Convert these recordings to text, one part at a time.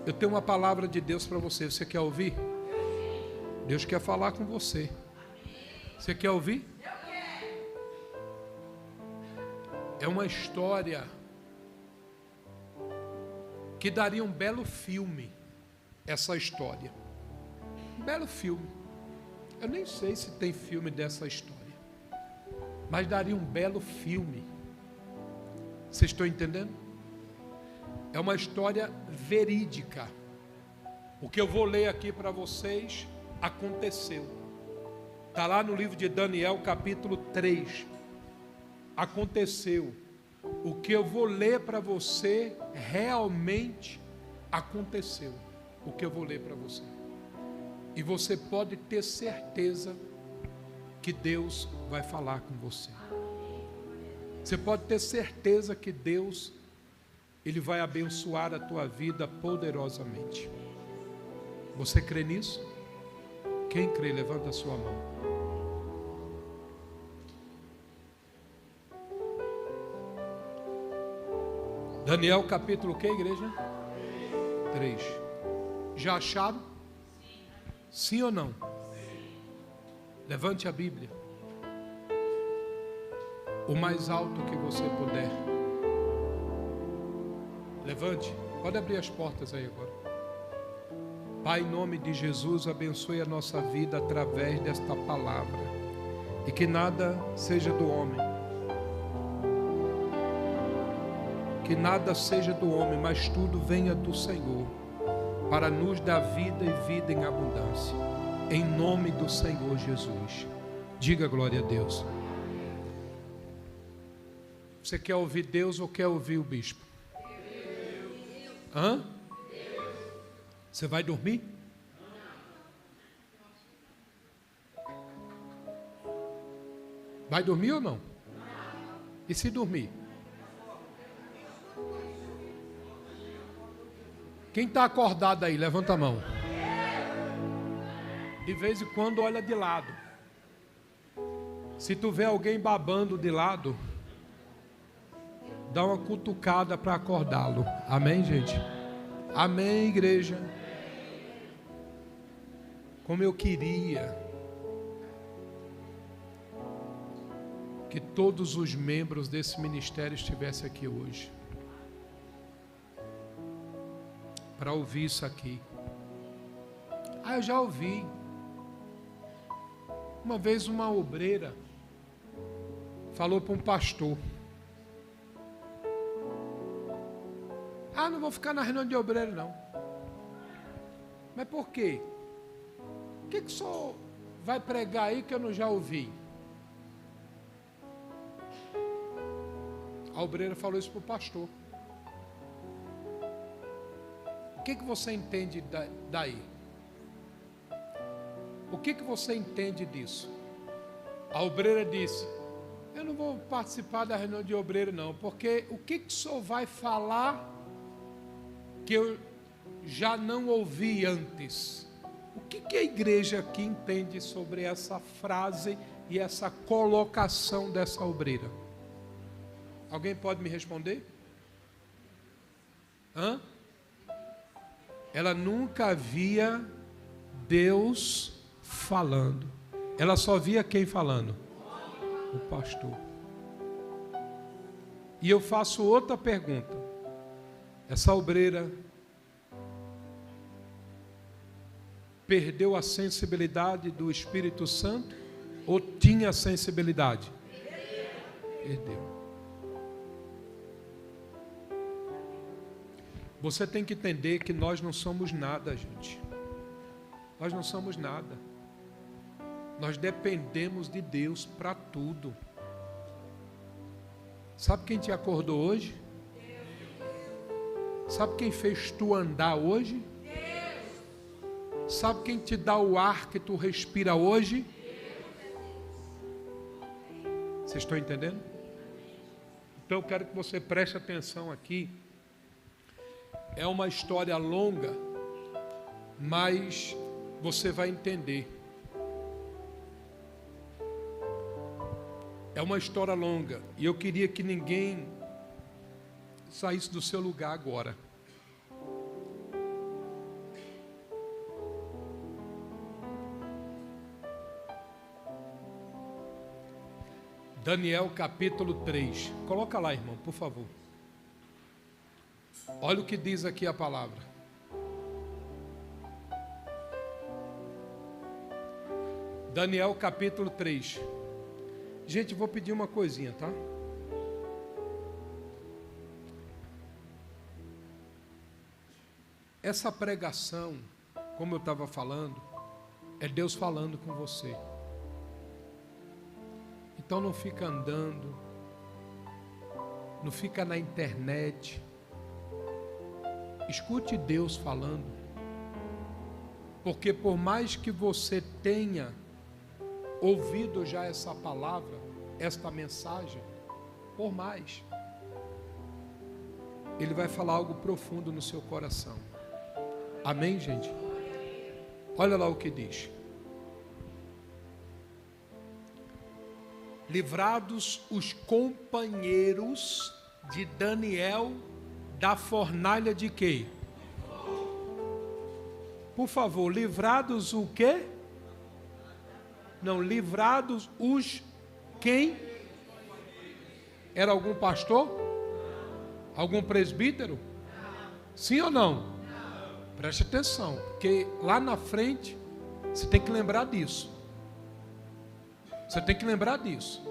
Eu tenho uma palavra de Deus para você. Você quer ouvir? Deus quer falar com você. Você quer ouvir? É uma história que daria um belo filme. Essa história, um belo filme. Eu nem sei se tem filme dessa história, mas daria um belo filme. Vocês estão entendendo? É uma história verídica. O que eu vou ler aqui para vocês aconteceu. Está lá no livro de Daniel, capítulo 3. Aconteceu. O que eu vou ler para você realmente aconteceu. O que eu vou ler para você. E você pode ter certeza que Deus vai falar com você. Você pode ter certeza que Deus, Ele vai abençoar a tua vida poderosamente. Você crê nisso? Quem crê, levanta a sua mão. Daniel capítulo que, igreja? 3. Já acharam? Sim ou não? Sim. Levante a Bíblia. O mais alto que você puder. Levante. Pode abrir as portas aí agora. Pai, em nome de Jesus, abençoe a nossa vida através desta palavra. E que nada seja do homem. Que nada seja do homem, mas tudo venha do Senhor, para nos dar vida e vida em abundância. Em nome do Senhor Jesus. Diga glória a Deus. Você quer ouvir Deus ou quer ouvir o bispo? Hã? Você vai dormir? Vai dormir ou não? E se dormir? Quem está acordado aí, levanta a mão. De vez em quando olha de lado. Se tu vê alguém babando de lado, dá uma cutucada para acordá-lo. Amém, gente? Amém, igreja? Como eu queria que todos os membros desse ministério estivessem aqui hoje, para ouvir isso aqui. Eu já ouvi. Uma vez uma obreira falou para um pastor: não vou ficar na reunião de obreiro não. Mas por quê? O que o senhor vai pregar aí que eu não já ouvi? A obreira falou isso para o pastor. O que você entende daí? O que você entende disso? A obreira disse: eu não vou participar da reunião de obreiro não, porque o que o senhor vai falar que eu já não ouvi antes? O que a igreja aqui entende sobre essa frase e essa colocação dessa obreira? Alguém pode me responder? Ela nunca via Deus falando. Ela só via quem falando? O pastor. E eu faço outra pergunta. Essa obreira perdeu a sensibilidade do Espírito Santo ou tinha sensibilidade? Perdeu. Você tem que entender que nós não somos nada, gente. Nós não somos nada. Nós dependemos de Deus para tudo. Sabe quem te acordou hoje? Sabe quem fez tu andar hoje? Sabe quem te dá o ar que tu respira hoje? Vocês estão entendendo? Então eu quero que você preste atenção aqui. É uma história longa, mas você vai entender. É uma história longa e eu queria que ninguém saísse do seu lugar agora. Daniel capítulo 3. Coloca lá, irmão, por favor. Olha o que diz aqui a palavra. Daniel capítulo 3. Gente, vou pedir uma coisinha, tá? Essa pregação, como eu estava falando, é Deus falando com você. Então não fica andando, não fica na internet. Escute Deus falando. Porque por mais que você tenha ouvido já essa palavra, esta mensagem, por mais, Ele vai falar algo profundo no seu coração. Amém, gente? Olha lá o que diz. Livrados os companheiros de Daniel da fornalha de quê? Por favor, livrados o quê? Não, livrados os quem? Era algum pastor? Algum presbítero? Sim ou não? Preste atenção, porque lá na frente você tem que lembrar disso. Você tem que lembrar disso.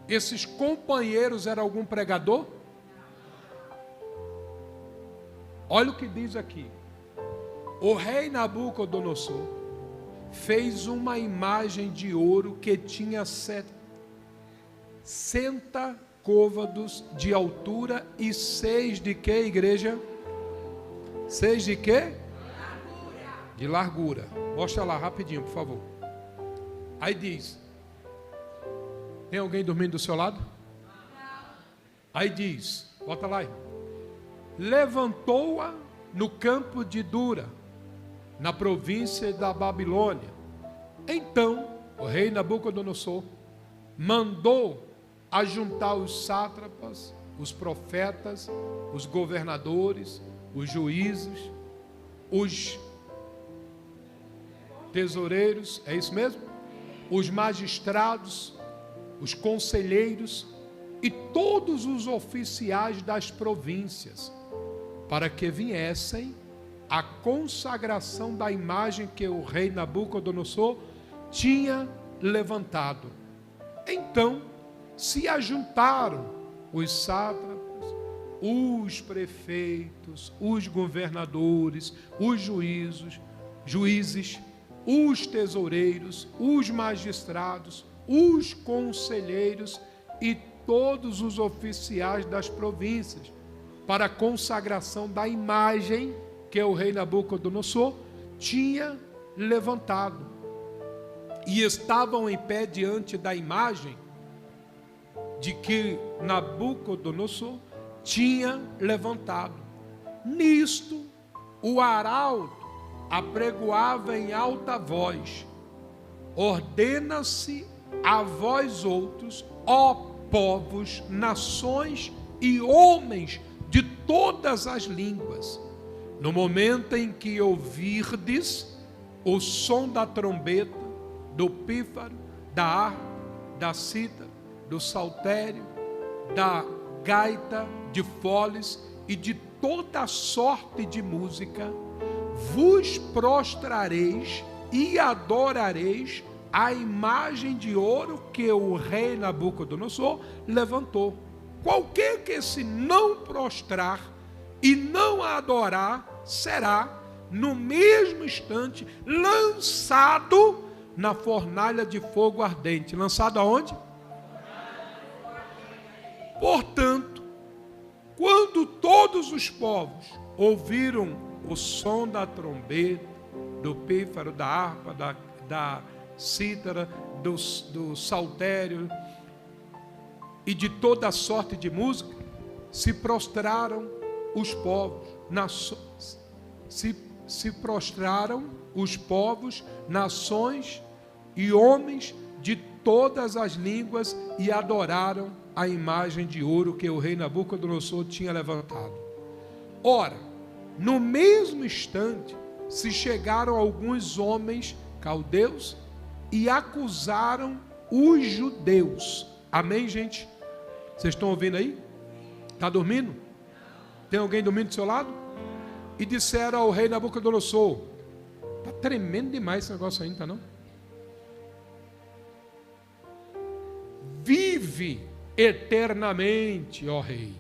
Esses companheiros eram algum pregador? Olha o que diz aqui. O rei Nabucodonosor fez uma imagem de ouro que tinha 60 côvados de altura e 6 de quê, igreja? 6 de quê? De largura. Mostra lá rapidinho, por favor. Aí diz: tem alguém dormindo do seu lado? Aí diz, bota lá, irmão. Levantou-a no campo de Dura, na província da Babilônia. Então o rei Nabucodonosor mandou ajuntar os sátrapas, os profetas, os governadores, os juízes, os tesoureiros, é isso mesmo? Os magistrados, os conselheiros e todos os oficiais das províncias, para que viessem à consagração da imagem que o rei Nabucodonosor tinha levantado. Então se ajuntaram os sátrapas, os prefeitos, os governadores, os juízes, os tesoureiros, os magistrados, os conselheiros e todos os oficiais das províncias, para a consagração da imagem que o rei Nabucodonosor tinha levantado. E estavam em pé diante da imagem de que Nabucodonosor tinha levantado. Nisto, o arauto apregoava em alta voz: ordena-se a vós outros, ó povos, nações e homens de todas as línguas, no momento em que ouvirdes o som da trombeta, do pífaro, da harpa, da cítara, do saltério, da gaita, de foles e de toda sorte de música, vos prostrareis e adorareis a imagem de ouro que o rei Nabucodonosor levantou. Qualquer que se não prostrar e não adorar, será no mesmo instante lançado na fornalha de fogo ardente. Lançado aonde? Portanto, quando todos os povos ouviram o som da trombeta, do pífaro, da harpa, da cítara, do saltério e de toda sorte de música, se prostraram os povos, se prostraram os povos, nações e homens de todas as línguas e adoraram a imagem de ouro que o rei Nabucodonosor tinha levantado. Ora, no mesmo instante se chegaram alguns homens caldeus e acusaram os judeus. Amém, gente? Vocês estão ouvindo aí? Está dormindo? Tem alguém dormindo do seu lado? E disseram ao rei Nabucodonosor: está tremendo demais esse negócio aí, não está não? Vive eternamente, ó rei.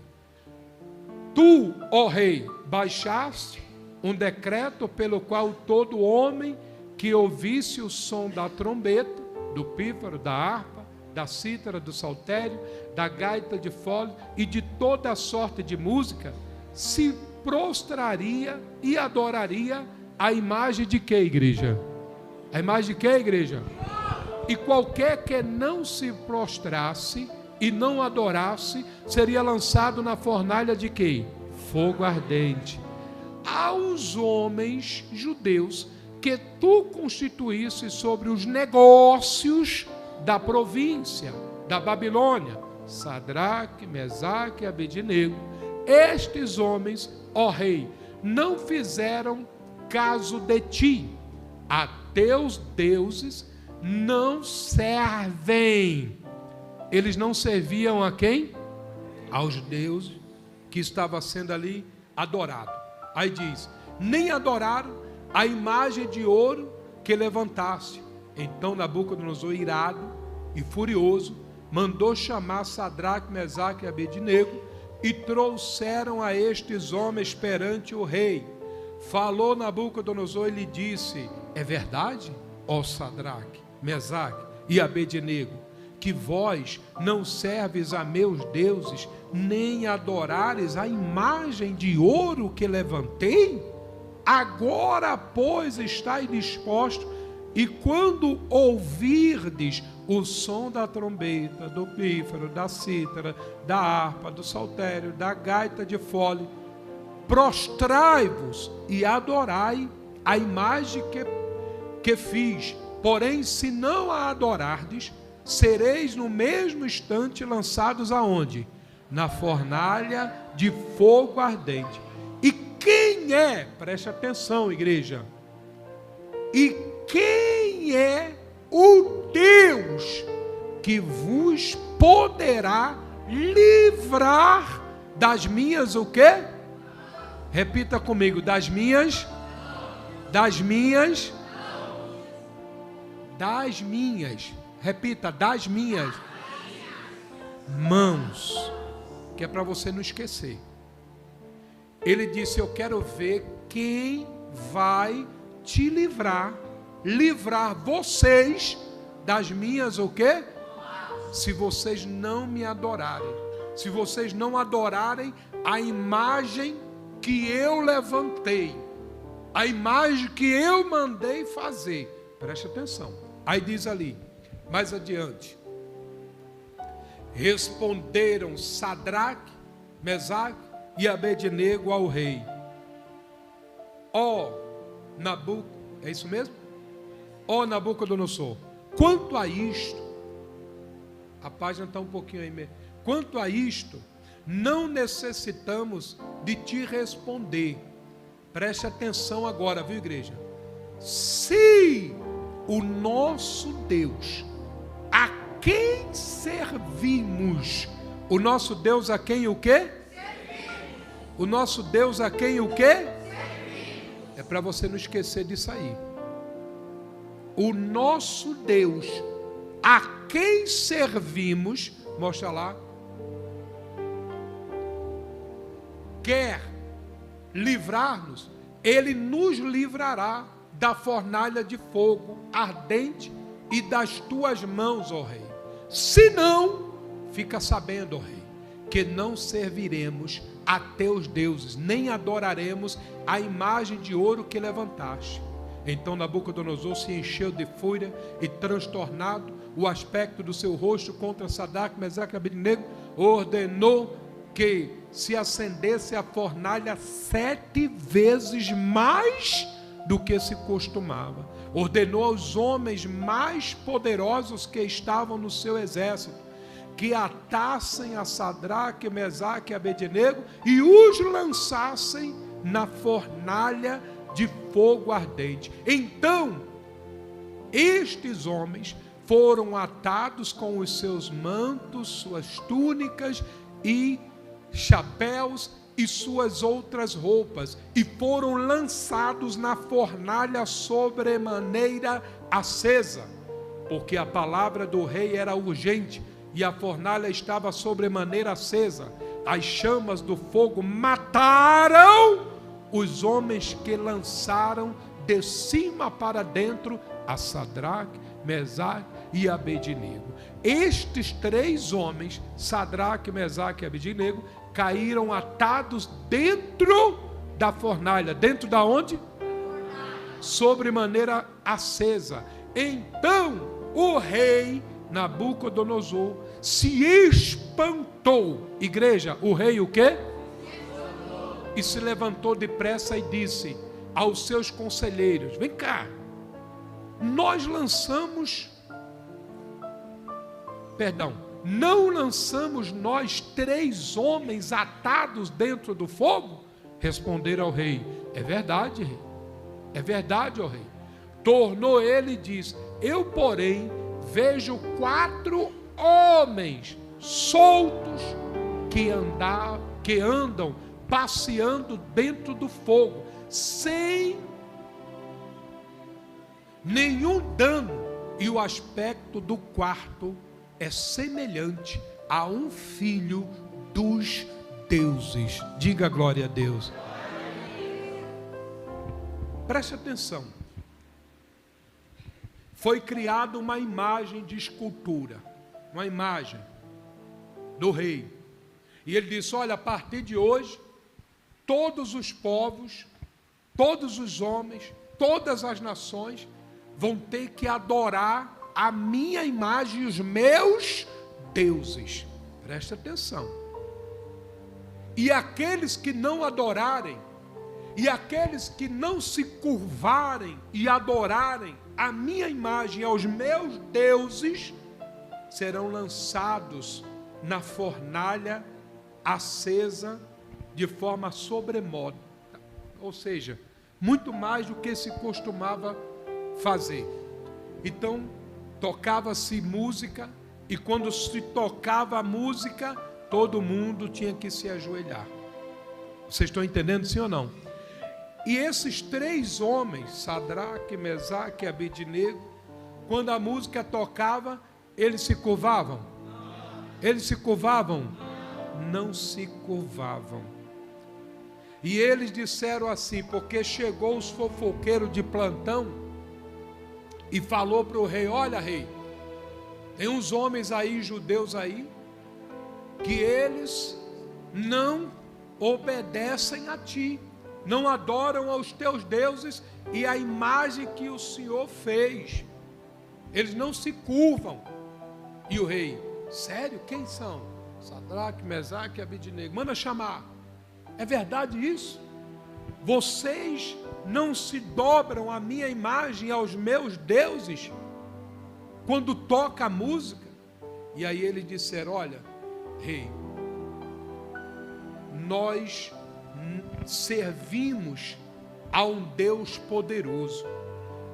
Tu, ó rei, baixaste um decreto pelo qual todo homem que ouvisse o som da trombeta, do pífaro, da harpa, da cítara, do saltério, da gaita de fole e de toda sorte de música, se prostraria e adoraria a imagem de que, igreja? A imagem de que, igreja? E qualquer que não se prostrasse e não adorasse, seria lançado na fornalha de quê? Fogo ardente. Aos homens judeus que tu constituísse sobre os negócios da província da Babilônia, Sadraque, Mesaque e Abednego, estes homens, ó rei, não fizeram caso de ti. A teus deuses não servem. Eles não serviam a quem? Aos deuses que estava sendo ali adorado. Aí diz: nem adoraram a imagem de ouro que levantaste. Então Nabucodonosor, irado e furioso, mandou chamar Sadraque, Mesaque e Abednego, e trouxeram a estes homens perante o rei. Falou Nabucodonosor e lhe disse: é verdade, ó Sadraque, Mesaque e Abednego, que vós não serves a meus deuses, nem adorares a imagem de ouro que levantei? Agora, pois, estáis dispostos, e quando ouvirdes o som da trombeta, do pífaro, da cítara, da harpa, do saltério, da gaita de fole, prostrai-vos e adorai a imagem que fiz. Porém, se não a adorardes, sereis no mesmo instante lançados aonde? Na fornalha de fogo ardente. E quem é, preste atenção, igreja, e quem é o Deus que vos poderá livrar das minhas o quê? Repita comigo: das minhas repita, das minhas mãos, que é para você não esquecer. Ele disse: eu quero ver quem vai te livrar vocês das minhas o quê? Se vocês não me adorarem, se vocês não adorarem a imagem que eu levantei, a imagem que eu mandei fazer. Preste atenção. Aí diz ali, mais adiante: responderam Sadraque, Mesaque e Abednego ao rei: ó Nabucodonosor, é isso mesmo? Ó Nabucodonosor, quanto a isto, a página está um pouquinho aí mesmo. Quanto a isto, não necessitamos de te responder. Preste atenção agora, viu, igreja? Se o nosso Deus, a quem servimos, o nosso Deus a quem o quê? Servimos. O nosso Deus a quem o quê? Servimos. É para você não esquecer disso aí. O nosso Deus a quem servimos, mostra lá, quer livrar-nos, Ele nos livrará da fornalha de fogo ardente e das tuas mãos, ó rei. Se não, fica sabendo, ó rei, que não serviremos a teus deuses, nem adoraremos a imagem de ouro que levantaste. Então Nabucodonosor se encheu de fúria e, transtornado o aspecto do seu rosto contra Sadraque, Mesaque e Abednego, ordenou que se acendesse a fornalha 7 vezes mais do que se costumava. Ordenou aos homens mais poderosos que estavam no seu exército que atassem a Sadraque, Mesaque e Abednego e os lançassem na fornalha de fogo ardente. Então Estes homens foram atados com os seus mantos, suas túnicas e chapéus e suas outras roupas, e foram lançados na fornalha sobremaneira acesa, porque a palavra do rei era urgente, e a fornalha estava sobremaneira acesa. As chamas do fogo mataram os homens que lançaram de cima para dentro a Sadraque, Mesaque e Abednego. Estes 3 homens, Sadraque, Mesaque e Abednego, caíram atados dentro da fornalha. Dentro da onde? Sobremaneira acesa. Então o rei Nabucodonosor se espantou. Igreja, o rei o quê? E se levantou depressa e disse aos seus conselheiros: vem cá, não lançamos nós 3 homens atados dentro do fogo? Responderam ao rei: é verdade, rei, é verdade, ó rei. Tornou ele e disse: eu, porém, vejo 4 homens soltos que andam passeando dentro do fogo, sem nenhum dano, e o aspecto do quarto é semelhante a um filho dos deuses. Diga glória a Deus. Preste atenção. Foi criada uma imagem de escultura, uma imagem do rei. E ele disse: olha, a partir de hoje, todos os povos, todos os homens, todas as nações vão ter que adorar a minha imagem e os meus deuses. Preste atenção. E aqueles que não adorarem, e aqueles que não se curvarem e adorarem a minha imagem e aos meus deuses, serão lançados na fornalha acesa de forma sobremoda. Ou seja, muito mais do que se costumava fazer. Então, tocava-se música, e quando se tocava a música, todo mundo tinha que se ajoelhar. Vocês estão entendendo, sim ou não? E esses 3 homens, Sadraque, Mesaque e Abednego, quando a música tocava, eles se curvavam? Eles se curvavam? Não se curvavam. E eles disseram assim, porque chegou os fofoqueiros de plantão e falou para o rei: olha, rei, tem uns homens aí, judeus aí, que eles não obedecem a ti, não adoram aos teus deuses e a imagem que o Senhor fez. Eles não se curvam. E o rei: sério? Quem são? Sadraque, Mesaque e Abednego. Manda chamar. É verdade isso? Vocês não se dobram à minha imagem e aos meus deuses quando toca a música? E aí eles disseram: olha, rei, nós servimos a um Deus poderoso,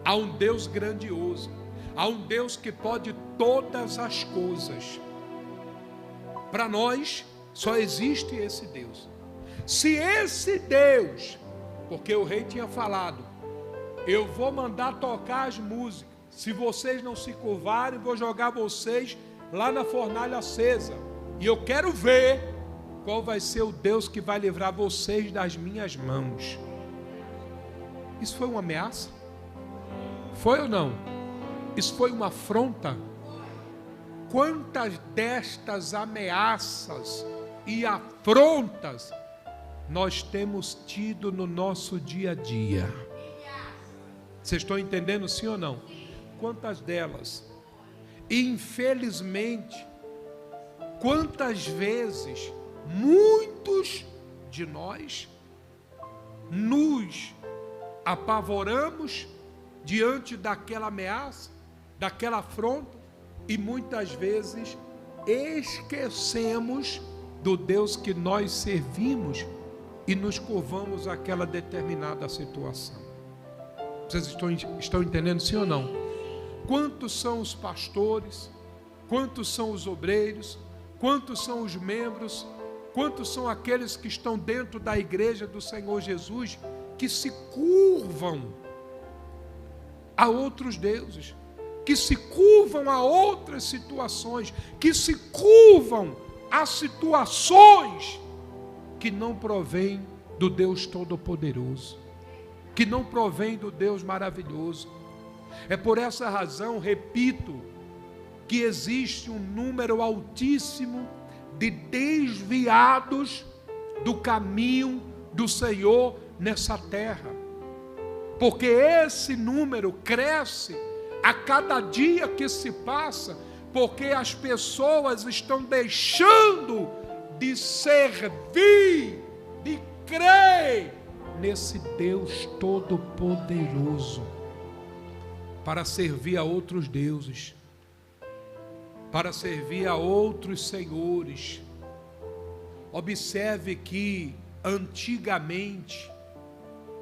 a um Deus grandioso, a um Deus que pode todas as coisas. Para nós só existe esse Deus. Se esse Deus, porque o rei tinha falado: eu vou mandar tocar as músicas, se vocês não se curvarem, vou jogar vocês lá na fornalha acesa, e eu quero ver qual vai ser o Deus que vai livrar vocês das minhas mãos. Isso foi uma ameaça? Foi ou não? Isso foi uma afronta? Quantas destas ameaças e afrontas nós temos tido no nosso dia a dia? Vocês estão entendendo, sim ou não? Quantas delas? E infelizmente, quantas vezes muitos de nós nos apavoramos diante daquela ameaça, daquela afronta, e muitas vezes esquecemos do Deus que nós servimos e nos curvamos àquela determinada situação. Vocês estão entendendo, sim ou não? quantos são os pastores, quantos são os obreiros, quantos são os membros, quantos são aqueles que estão dentro da igreja do Senhor Jesus, que se curvam a outros deuses, que se curvam a outras situações, que se curvam a situações que não provém do Deus Todo-Poderoso, que não provém do Deus maravilhoso. É por essa razão, repito, que existe um número altíssimo de desviados do caminho do Senhor nessa terra, porque esse número cresce a cada dia que se passa, porque as pessoas estão deixando de servir, de crer nesse Deus Todo-Poderoso, para servir a outros deuses, para servir a outros senhores. Observe que antigamente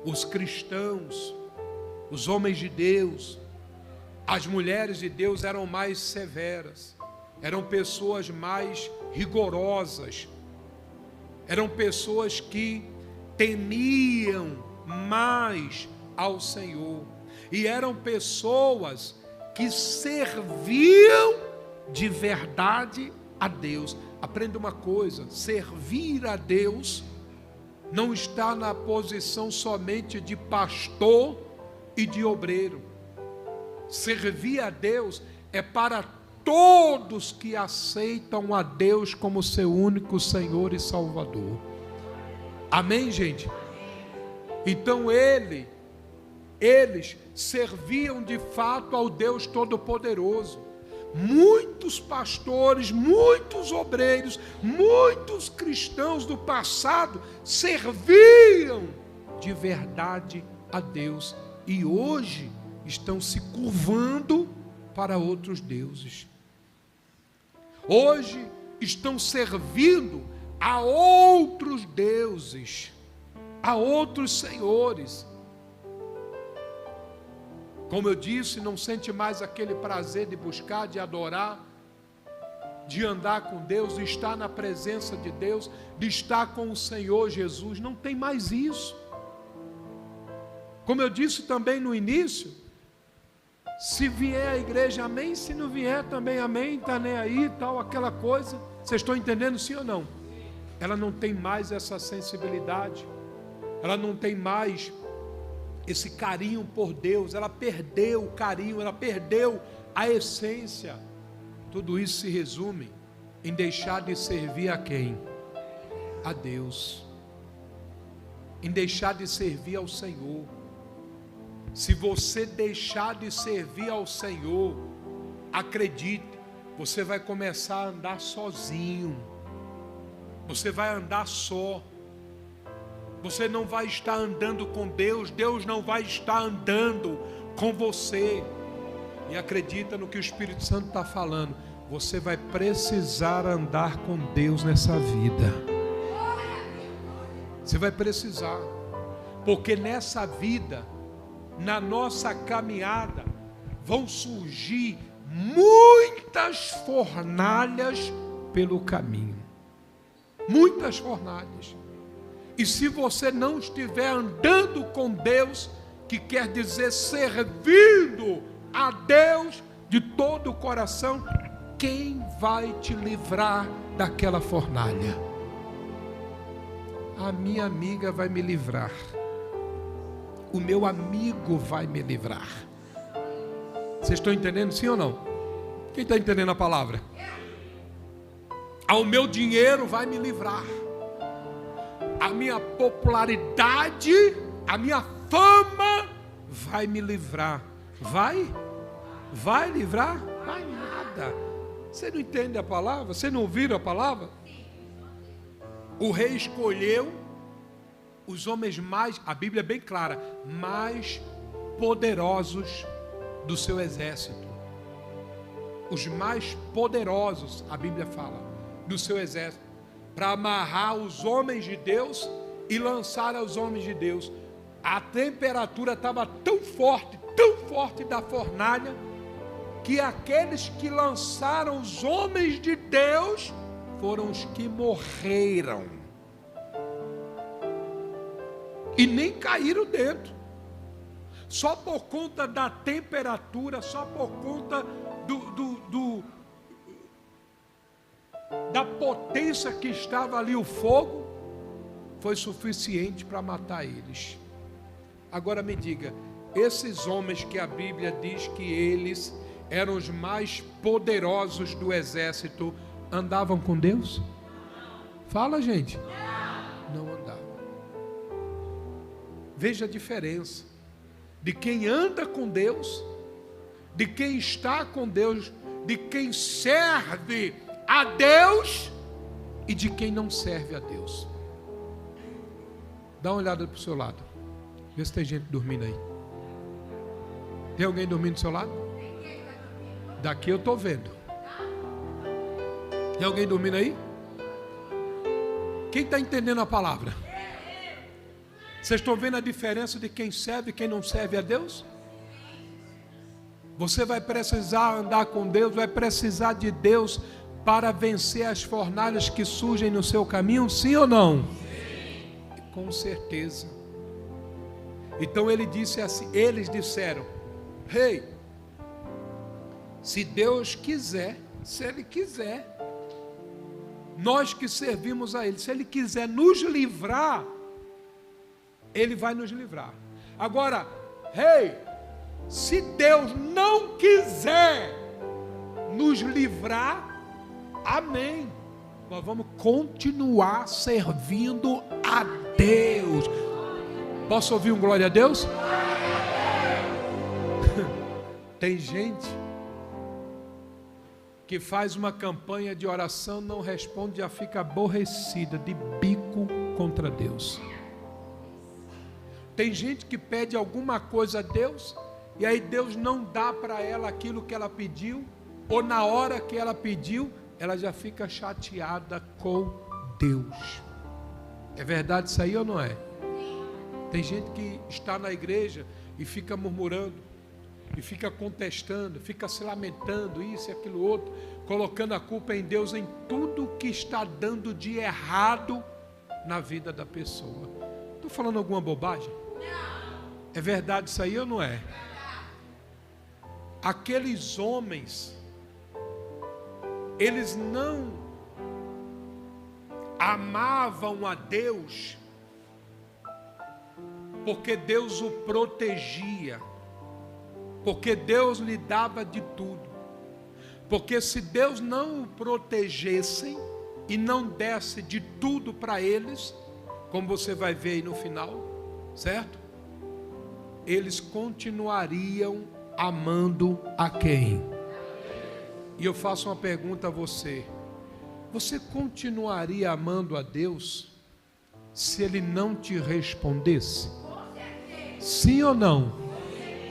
os cristãos, os homens de Deus, as mulheres de Deus eram mais severas, eram pessoas mais rigorosas, eram pessoas que temiam mais ao Senhor, e eram pessoas que serviam de verdade a Deus. Aprenda uma coisa: servir a Deus não está na posição somente de pastor e de obreiro. Servir a Deus é para todos que aceitam a Deus como seu único Senhor e Salvador. Amém, gente? Então eles serviam de fato ao Deus Todo-Poderoso. Muitos pastores, muitos obreiros, muitos cristãos do passado serviam de verdade a Deus, e hoje estão se curvando para outros deuses. Hoje estão servindo a outros deuses, a outros senhores. Como eu disse, não sente mais aquele prazer de buscar, de adorar, de andar com Deus, de estar na presença de Deus, de estar com o Senhor Jesus. Não tem mais isso. Como eu disse também no início, se vier à igreja, amém. Se não vier também, amém. Está nem aí, tal, aquela coisa. Vocês estão entendendo, sim ou não? Ela não tem mais essa sensibilidade. Ela não tem mais esse carinho por Deus. Ela perdeu o carinho, ela perdeu a essência. Tudo isso se resume em deixar de servir a quem? A Deus. Em deixar de servir ao Senhor. Se você deixar de servir ao Senhor, acredite, você vai começar a andar sozinho. Você vai andar só. Você não vai estar andando com Deus, Deus não vai estar andando com você. E acredita no que o Espírito Santo está falando, você vai precisar andar com Deus nessa vida. Você vai precisar, porque nessa vida, na nossa caminhada, vão surgir muitas fornalhas pelo caminho. Muitas fornalhas. E se você não estiver andando com Deus, que quer dizer servindo a Deus de todo o coração, quem vai te livrar daquela fornalha? A minha amiga vai me livrar. O meu amigo vai me livrar. Vocês estão entendendo, sim ou não? Quem está entendendo a palavra? O meu dinheiro vai me livrar. A minha popularidade, a minha fama vai me livrar. Vai? Vai livrar? Vai nada. Você não entende a palavra? Você não ouviu a palavra? O rei escolheu os homens mais, a Bíblia é bem clara, mais poderosos do seu exército. Os mais poderosos, a Bíblia fala, do seu exército, para amarrar os homens de Deus e lançar aos homens de Deus. A temperatura estava tão forte da fornalha, que aqueles que lançaram os homens de Deus foram os que morreram. E nem caíram dentro. Só por conta da temperatura, só por conta da potência que estava ali o fogo, foi suficiente para matar eles. Agora me diga, esses homens que a Bíblia diz que eles eram os mais poderosos do exército, andavam com Deus? Fala, gente. Não andavam. Veja a diferença de quem anda com Deus, de quem está com Deus, de quem serve a Deus e de quem não serve a Deus. Dá uma olhada para o seu lado. Vê se tem gente dormindo aí. Tem alguém dormindo do seu lado? Daqui eu estou vendo. Tem alguém dormindo aí? Quem está entendendo a palavra? Vocês estão vendo a diferença de quem serve e quem não serve a Deus? Você vai precisar andar com Deus, vai precisar de Deus para vencer as fornalhas que surgem no seu caminho, sim ou não? Sim. Com certeza. Então ele disse assim, eles disseram: Rei, se Deus quiser, se Ele quiser, nós que servimos a Ele, se Ele quiser nos livrar, Ele vai nos livrar. Agora, Rei, se Deus não quiser nos livrar, amém, nós vamos continuar servindo a Deus. Posso ouvir um glória a Deus? Tem gente que faz uma campanha de oração, não responde, já fica aborrecida, de bico contra Deus. Tem gente que pede alguma coisa a Deus, e aí Deus não dá para ela aquilo que ela pediu, ou na hora que ela pediu, ela já fica chateada com Deus. É verdade isso aí ou não é? Tem gente que está na igreja e fica murmurando, e fica contestando, fica se lamentando, isso e aquilo outro, colocando a culpa em Deus em tudo que está dando de errado na vida da pessoa. Estou falando alguma bobagem? É verdade isso aí ou não é? Aqueles homens, eles não amavam a Deus porque Deus o protegia, porque Deus lhe dava de tudo. Porque se Deus não o protegesse e não desse de tudo para eles, como você vai ver aí no final, certo? Eles continuariam amando a quem? E eu faço uma pergunta a você: você continuaria amando a Deus se Ele não te respondesse? Sim ou não?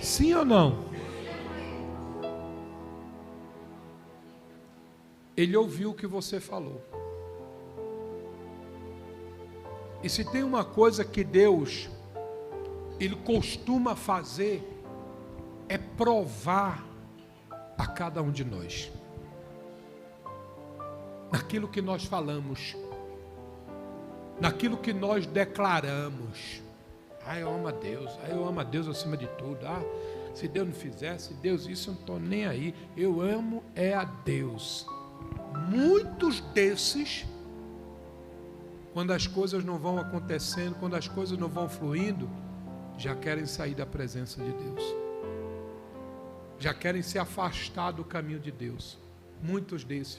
Sim ou não? Ele ouviu o que você falou. E se tem uma coisa que Deus, Ele costuma fazer, é provar a cada um de nós. Naquilo que nós falamos, naquilo que nós declaramos. Eu amo a Deus, eu amo a Deus acima de tudo. Se Deus não fizesse, Deus isso eu não estou nem aí. Eu amo é a Deus. Muitos desses, quando as coisas não vão acontecendo, quando as coisas não vão fluindo, já querem sair da presença de Deus, já querem se afastar do caminho de Deus. Muitos desses.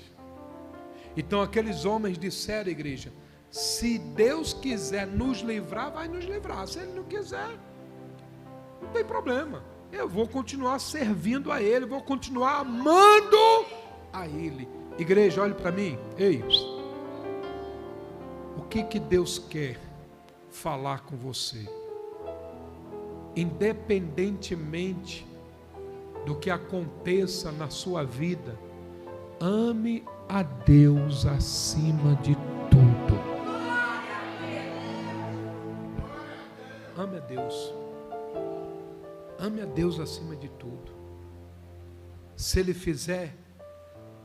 Então aqueles homens disseram, igreja: se Deus quiser nos livrar, vai nos livrar. Se Ele não quiser, não tem problema. Eu vou continuar servindo a Ele, vou continuar amando a Ele. Igreja, olhe para mim. Ei, o que Deus quer falar com você? Independentemente do que aconteça na sua vida, ame a Deus acima de tudo. Ame a Deus. Ame a Deus acima de tudo. Se ele fizer,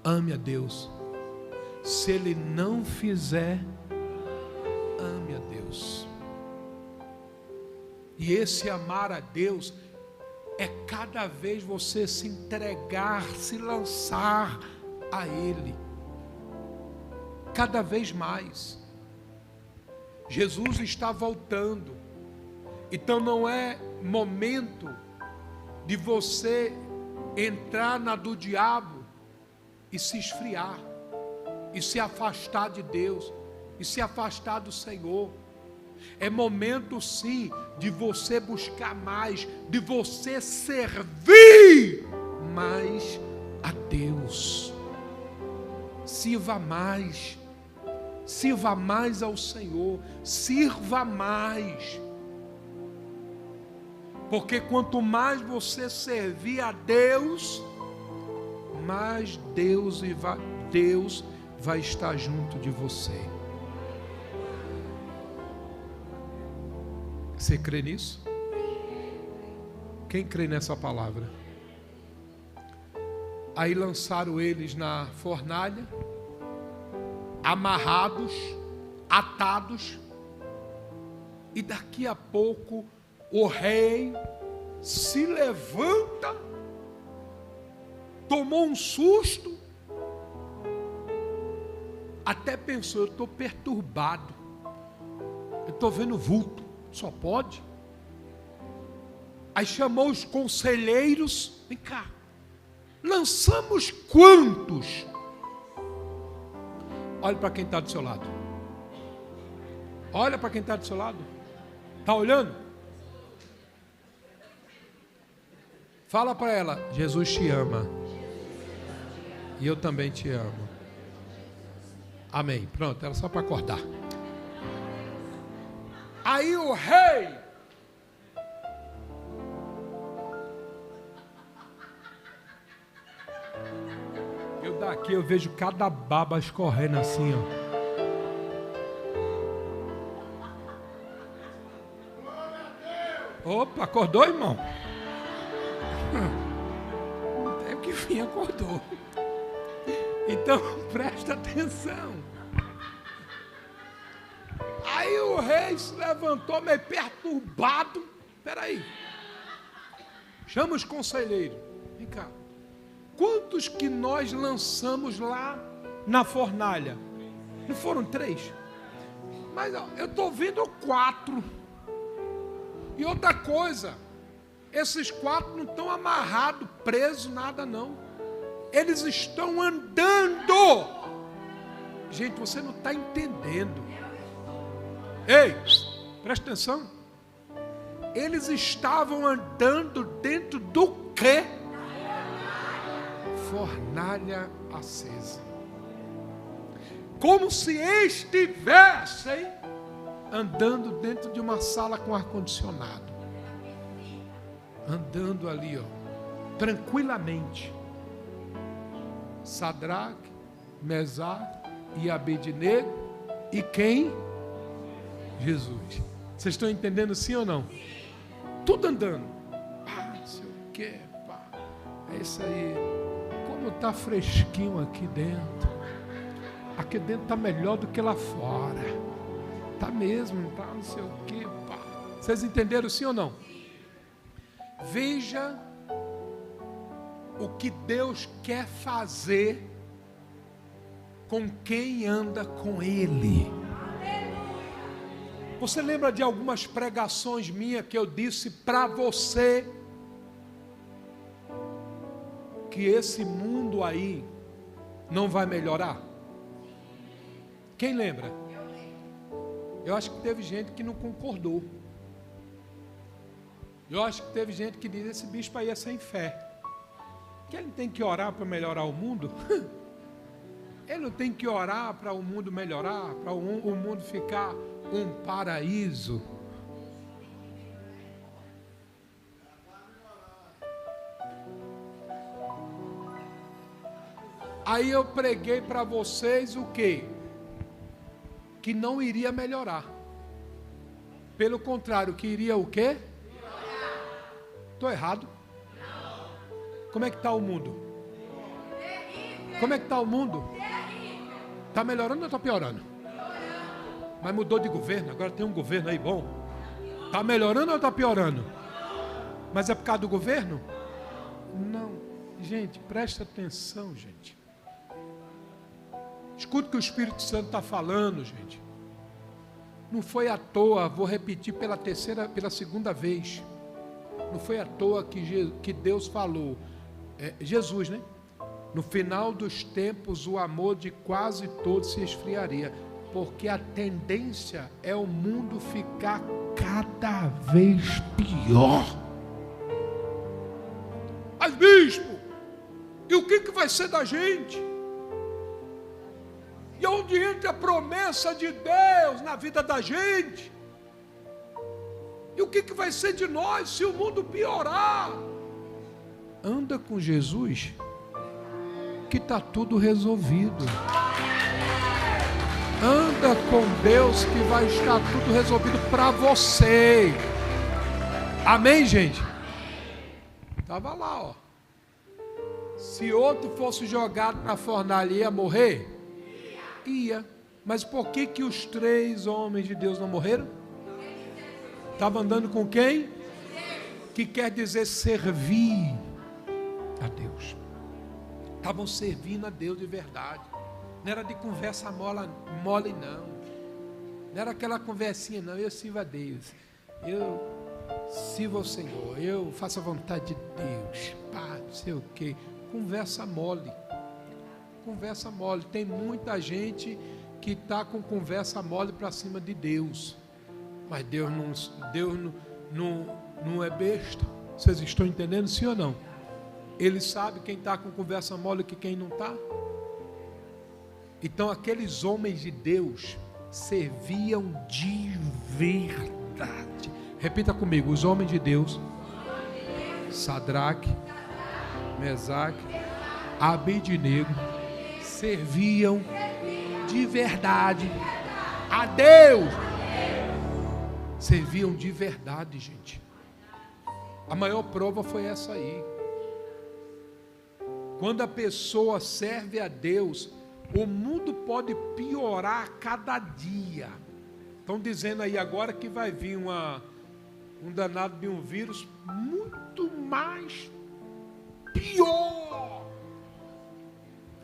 ame a Deus. Se ele não fizer, ame a Deus. E esse amar a Deus é cada vez você se entregar, se lançar a Ele. Cada vez mais. Jesus está voltando. Então não é momento de você entrar na do diabo e se esfriar, e se afastar de Deus, e se afastar do Senhor. É momento sim de você buscar mais, de você servir mais a Deus. Sirva mais ao Senhor, sirva mais. Porque quanto mais você servir a Deus, mais Deus vai estar junto de você. Você crê nisso? Quem crê nessa palavra? Aí lançaram eles na fornalha, amarrados, atados, e daqui a pouco o rei se levanta, tomou um susto, até pensou: eu estou perturbado, eu estou vendo vulto, só pode. Aí chamou os conselheiros: vem cá, lançamos quantos? Olha para quem está do seu lado. Olha para quem está do seu lado. Está olhando? Fala para ela: Jesus te ama. E eu também te amo. Amém. Pronto, era só para acordar. Aí o rei daqui eu vejo cada baba escorrendo assim, ó. Opa, acordou, irmão? Até o que vinha acordou. Então presta atenção. Aí o rei se levantou meio perturbado. Espera aí. Chama os conselheiros. Vem cá. Quantos que nós lançamos lá na fornalha? Não foram 3? Mas ó, eu estou vendo 4. E outra coisa, esses 4 não estão amarrados, presos, nada não. Eles estão andando. Gente, você não está entendendo. Ei, presta atenção. Eles estavam andando dentro do quê? Fornalha acesa. Como se estivessem andando dentro de uma sala com ar-condicionado. Andando ali, ó, tranquilamente. Sadraque, Mesaque e Abednego. E quem? Jesus. Vocês estão entendendo sim ou não? Tudo andando. Não sei o que, pá. É isso aí. Como está fresquinho aqui dentro. Aqui dentro está melhor do que lá fora. Está mesmo, tá? Não sei o que, pá. Vocês entenderam sim ou não? Veja o que Deus quer fazer com quem anda com Ele. Você lembra de algumas pregações minhas que eu disse para você que esse mundo aí não vai melhorar? Quem lembra? Eu acho que teve gente que não concordou. Eu acho que teve gente que diz: esse bispo aí é sem fé. Que ele tem que orar para melhorar o mundo? Ele não tem que orar para o mundo melhorar, para o mundo ficar um paraíso. Aí eu preguei para vocês o quê? Que não iria melhorar. Pelo contrário, que iria o quê? Estou errado? Como é que está o mundo? Como é que está o mundo? Está melhorando ou está piorando? Mas mudou de governo, agora tem um governo aí bom. Está melhorando ou está piorando? Mas é por causa do governo? Não. Gente, presta atenção, gente. Escuta o que o Espírito Santo está falando, gente. Não foi à toa, vou repetir pela segunda vez. Não foi à toa que Deus falou. Jesus, né? No final dos tempos, o amor de quase todos se esfriaria. Porque a tendência é o mundo ficar cada vez pior. Mas, bispo, e o que vai ser da gente? E onde entra a promessa de Deus na vida da gente? E o que vai ser de nós se o mundo piorar? Anda com Jesus, que está tudo resolvido. Anda com Deus, que vai estar tudo resolvido para você. Amém, gente? Estava lá, ó. Se outro fosse jogado na fornalha, ia morrer? Ia. Mas por que os 3 homens de Deus não morreram? Estavam andando com quem? Que quer dizer servir a Deus. Estavam servindo a Deus de verdade. Não era de conversa mole, não. Não era aquela conversinha, não. Eu sirvo a Deus. Eu sirvo ao Senhor. Eu faço a vontade de Deus. Pá, não sei o quê. Conversa mole. Conversa mole. Tem muita gente que está com conversa mole para cima de Deus. Mas Deus não é besta. Vocês estão entendendo, sim ou não? Ele sabe quem está com conversa mole e quem não está. Então aqueles homens de Deus serviam de verdade. Repita comigo: os homens de Deus, Sadraque, Mesaque, Abednego, serviam de verdade a Deus. Serviam de verdade, gente. A maior prova foi essa aí. Quando a pessoa serve a Deus, o mundo pode piorar a cada dia. Estão dizendo aí agora que vai vir um danado de um vírus muito mais pior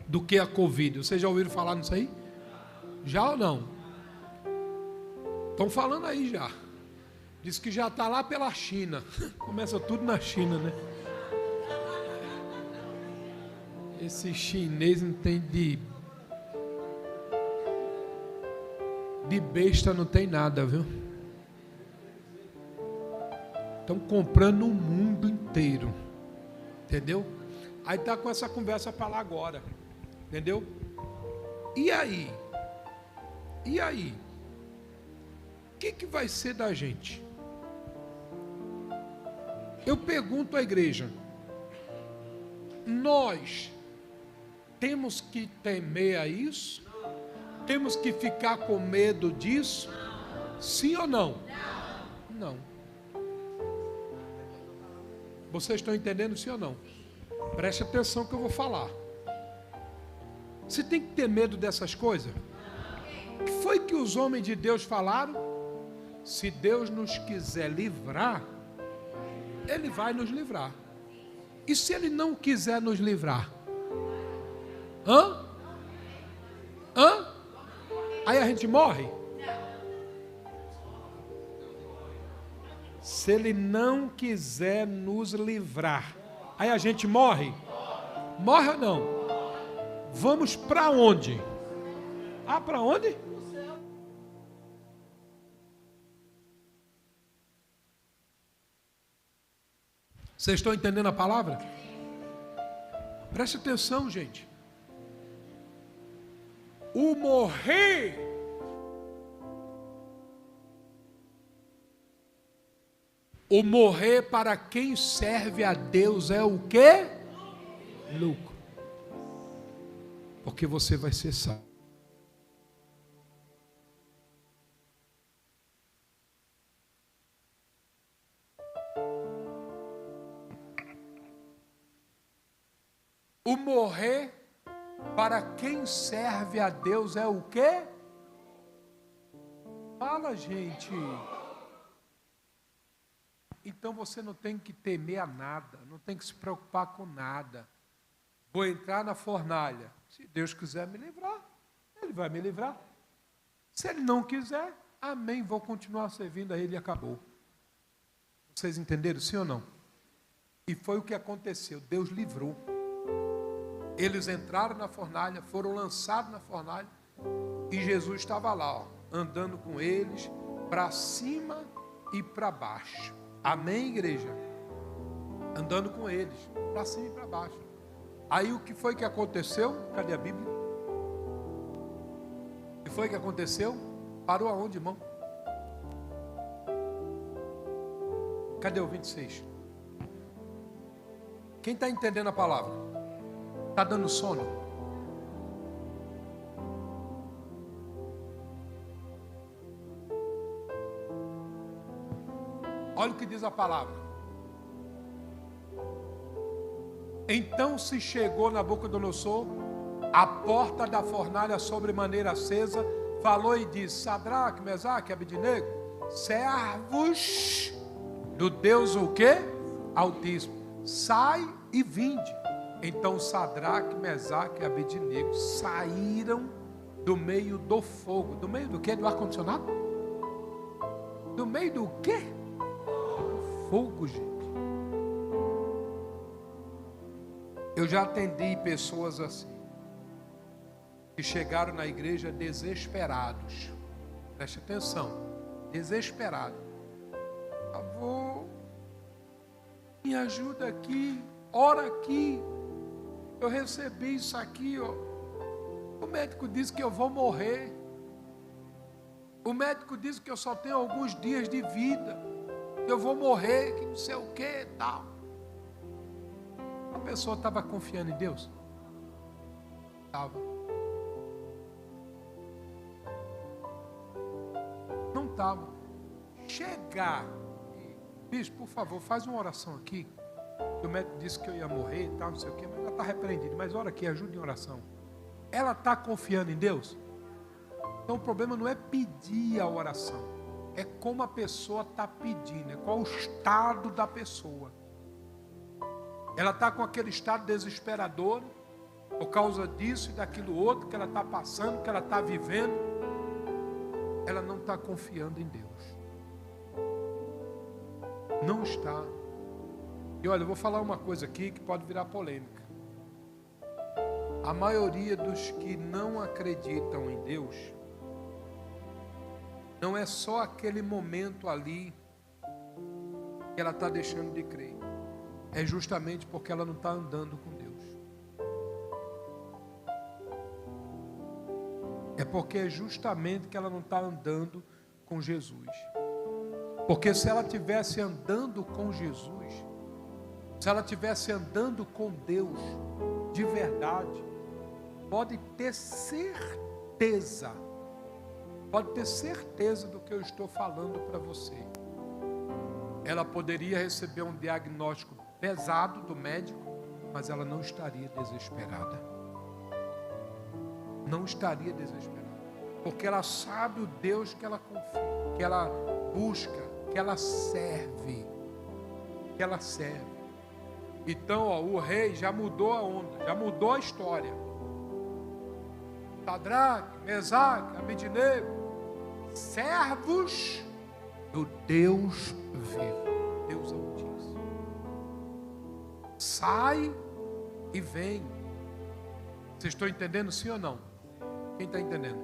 do que a Covid. Vocês já ouviram falar nisso aí? Já ou não? Estão falando aí já. Diz que já está lá pela China. Começa tudo na China, né? Esse chinês não tem de besta, não tem nada, viu? Estão comprando o mundo inteiro. Entendeu? Aí está com essa conversa para lá agora. Entendeu? E aí? E aí? O que vai ser da gente? Eu pergunto à igreja: nós temos que temer a isso? Temos que ficar com medo disso? Sim ou não? Não. Vocês estão entendendo, sim ou não? Preste atenção que eu vou falar. Você tem que ter medo dessas coisas? O que foi que os homens de Deus falaram? Se Deus nos quiser livrar, Ele vai nos livrar. E se Ele não quiser nos livrar? Hã? Aí a gente morre? Se Ele não quiser nos livrar, aí a gente morre? Morre ou não? Vamos para onde? Ah, para onde? Vocês estão entendendo a palavra? Preste atenção, gente. O morrer para quem serve a Deus é o quê? Lucro. Porque você vai ser salvo. O morrer Para quem serve a Deus é o quê? Fala, gente. Então você não tem que temer a nada, não tem que se preocupar com nada. Vou entrar na fornalha. Se Deus quiser me livrar, Ele vai me livrar. Se Ele não quiser, amém, vou continuar servindo a Ele e acabou. Vocês entenderam, sim ou não? E foi o que aconteceu, Deus livrou. Eles entraram na fornalha, foram lançados na fornalha, e Jesus estava lá, ó, andando com eles, para cima e para baixo. Amém, igreja? Andando com eles, para cima e para baixo. Aí o que foi que aconteceu? Cadê a Bíblia? O que foi que aconteceu? Parou aonde, irmão? Cadê o 26? Quem está entendendo a palavra? Está dando sono? Olha o que diz a palavra. Então se chegou Nabucodonosor à porta da fornalha sobremaneira acesa, falou e disse: Sadraque, Mesaque, Abednego, servos do Deus o quê? Altíssimo, sai e vinde. Então Sadraque, Mesaque e Abednego saíram do meio do fogo. Do meio do quê? Do ar-condicionado? Do meio do quê? Do fogo, gente. Eu já atendi pessoas assim, que chegaram na igreja desesperados. Preste atenção, desesperado. Avô, me ajuda aqui, ora aqui. Eu recebi isso aqui, ó. O médico disse que eu vou morrer. O médico disse que eu só tenho alguns dias de vida. Eu vou morrer, que não sei o que, tal. A pessoa estava confiando em Deus? Estava. Não estava. Chegar. Bicho, por favor, faz uma oração aqui. O médico disse que eu ia morrer e tal, não sei o quê, mas ela está repreendida. Mas ora aqui, ajude em oração. Ela está confiando em Deus? Então o problema não é pedir a oração. É como a pessoa está pedindo. É qual o estado da pessoa. Ela está com aquele estado desesperador, por causa disso e daquilo outro que ela está passando, que ela está vivendo. Ela não está confiando em Deus. Não está. E olha, eu vou falar uma coisa aqui que pode virar polêmica. A maioria dos que não acreditam em Deus, não é só aquele momento ali que ela está deixando de crer. É justamente porque ela não está andando com Deus. É porque é justamente que ela não está andando com Jesus. Porque se ela estivesse andando com Jesus, se ela estivesse andando com Deus de verdade, pode ter certeza do que eu estou falando para você. Ela poderia receber um diagnóstico pesado do médico, mas ela não estaria desesperada. Não estaria desesperada. Porque ela sabe o Deus que ela confia, que ela busca, que ela serve. Que ela serve. Então, ó, o rei já mudou a onda, já mudou a história. Sadraque, Mesaque, Abednego, servos do Deus vivo, Deus Altíssimo. Sai e vem. Vocês estão entendendo, sim ou não? Quem está entendendo?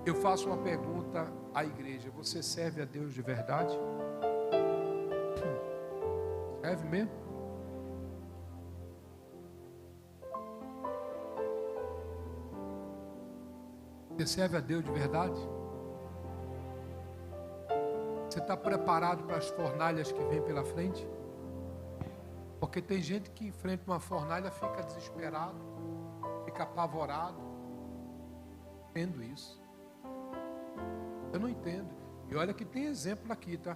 Eu faço uma pergunta à igreja: você serve a Deus de verdade? Serve mesmo? Você serve a Deus de verdade? Você está preparado para as fornalhas que vêm pela frente? Porque tem gente que enfrenta uma fornalha, fica desesperado, fica apavorado. Entendo isso. Eu não entendo. E olha que tem exemplo aqui, tá?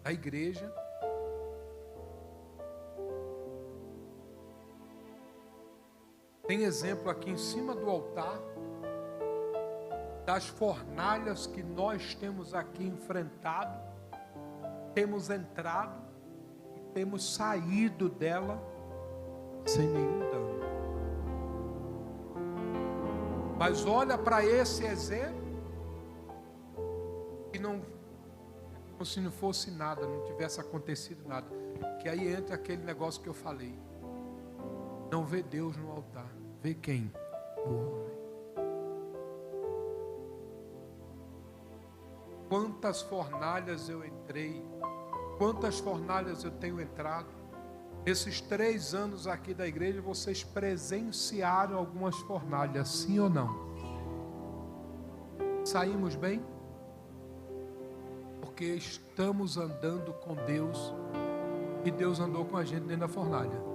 Da igreja. Tem exemplo aqui em cima do altar das fornalhas que nós temos aqui enfrentado, temos entrado e temos saído dela sem nenhum dano. Mas olha para esse exemplo e não, como se não fosse nada, não tivesse acontecido nada. Que aí entra aquele negócio que eu falei. Não vê Deus no altar, vê quem? O homem. Quantas fornalhas eu entrei, quantas fornalhas eu tenho entrado. Esses 3 anos aqui da igreja, vocês presenciaram algumas fornalhas, sim ou não? Saímos bem? Porque estamos andando com Deus e Deus andou com a gente dentro da fornalha.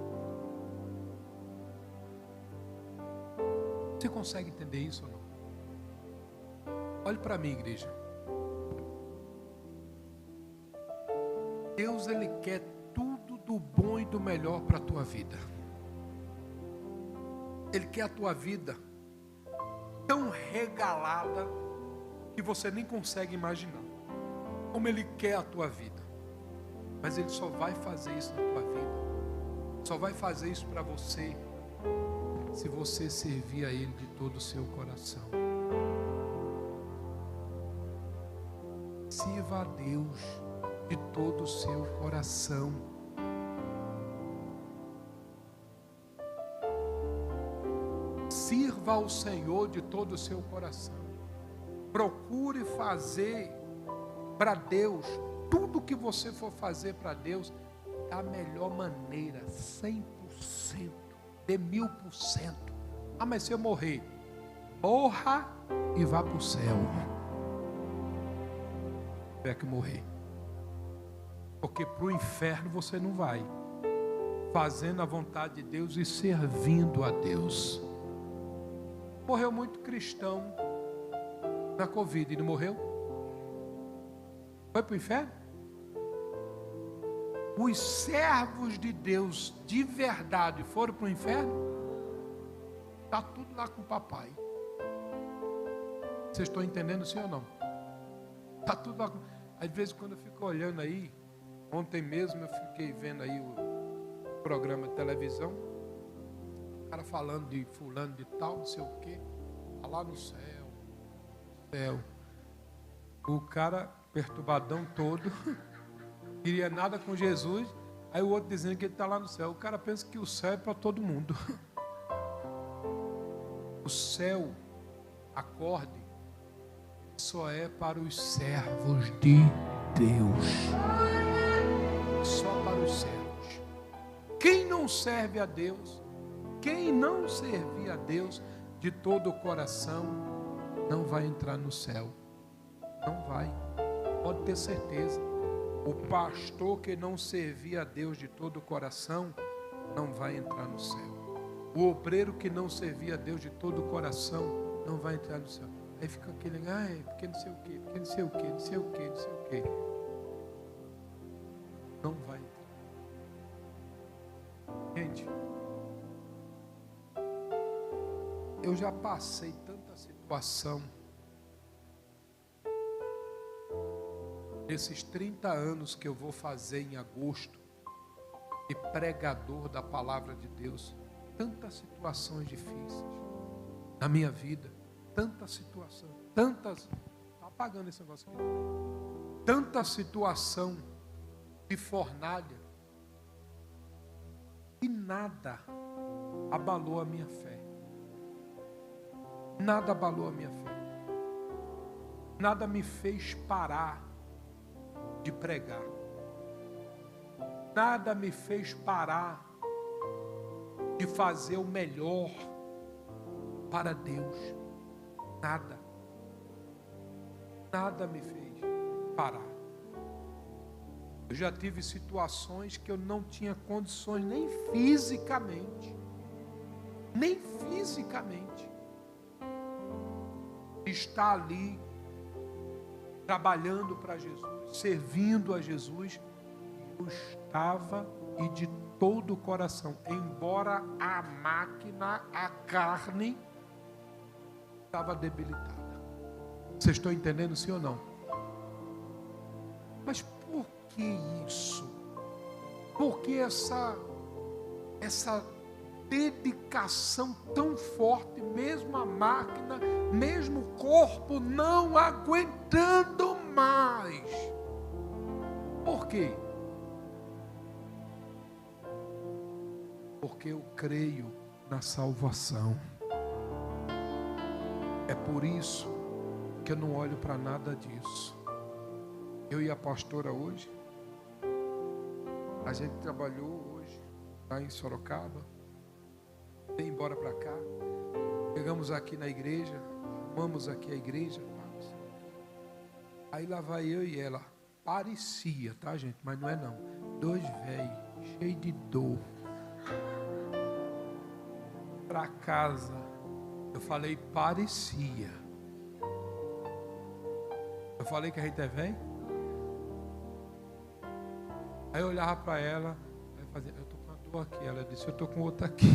Você consegue entender isso ou não? Olhe para mim, igreja. Deus, Ele quer tudo do bom e do melhor para a tua vida. Ele quer a tua vida tão regalada que você nem consegue imaginar. Como Ele quer a tua vida. Mas Ele só vai fazer isso na tua vida. Só vai fazer isso para você se você servir a Ele de todo o seu coração. Sirva a Deus de todo o seu coração. Sirva ao Senhor de todo o seu coração. Procure fazer para Deus tudo que você for fazer para Deus da melhor maneira, 100%, de 1000%. Ah, mas se eu morrer, morra e vá para o céu. Tiver que morrer. Porque para o inferno você não vai. Fazendo a vontade de Deus e servindo a Deus. Morreu muito cristão na Covid, e não morreu? Foi para o inferno? Os servos de Deus de verdade foram para o inferno? Está tudo lá com o papai. Vocês estão entendendo, sim ou não? Está tudo lá com... Às vezes quando eu fico olhando aí, ontem mesmo eu fiquei vendo aí o programa de televisão, o cara falando de fulano de tal, não sei o quê, está lá no céu. O cara perturbadão todo, queria nada com Jesus, aí o outro dizendo que ele está lá no céu. O cara pensa que o céu é para todo mundo. O céu, acorde, só é para os servos de Deus. Só para os servos. Quem não serve a Deus, quem não servir a Deus de todo o coração, não vai entrar no céu. Não vai. Pode ter certeza. O pastor que não servir a Deus de todo o coração, não vai entrar no céu. O obreiro que não servir a Deus de todo o coração, não vai entrar no céu. Aí fica aquele, porque não sei o quê, porque não sei o quê, não sei o quê, não sei o quê. Não vai entrar. Gente, eu já passei tanta situação nesses 30 anos que eu vou fazer em agosto, e pregador da palavra de Deus, tantas situações difíceis na minha vida, tantas situações, tantas, está apagando esse negócio aqui, tanta situação de fornalha, e nada abalou a minha fé, nada abalou a minha fé, nada me fez parar de pregar, nada me fez parar de fazer o melhor para Deus. Nada me fez parar. Eu já tive situações que eu não tinha condições nem fisicamente de estar ali trabalhando para Jesus, servindo a Jesus. gostava e de todo o coração, embora a máquina, a carne, estava debilitada. Vocês estão entendendo, sim ou não? Mas por que isso? Por que essa dedicação tão forte, mesmo a máquina, mesmo o corpo não aguentando mais? Por quê? Porque eu creio na salvação. É por isso que eu não olho para nada disso. Eu e a pastora hoje, a gente trabalhou hoje lá em Sorocaba, veio embora para cá, chegamos aqui na igreja, arrumamos aqui a igreja, aí lá vai eu e ela, parecia, tá gente, mas não é não, dois velhos, cheios de dor, para casa. Eu falei parecia. Eu falei que a gente é velho. Aí eu olhava para ela, aí fazia, eu tô com uma dor aqui. Ela disse, eu tô com outra aqui.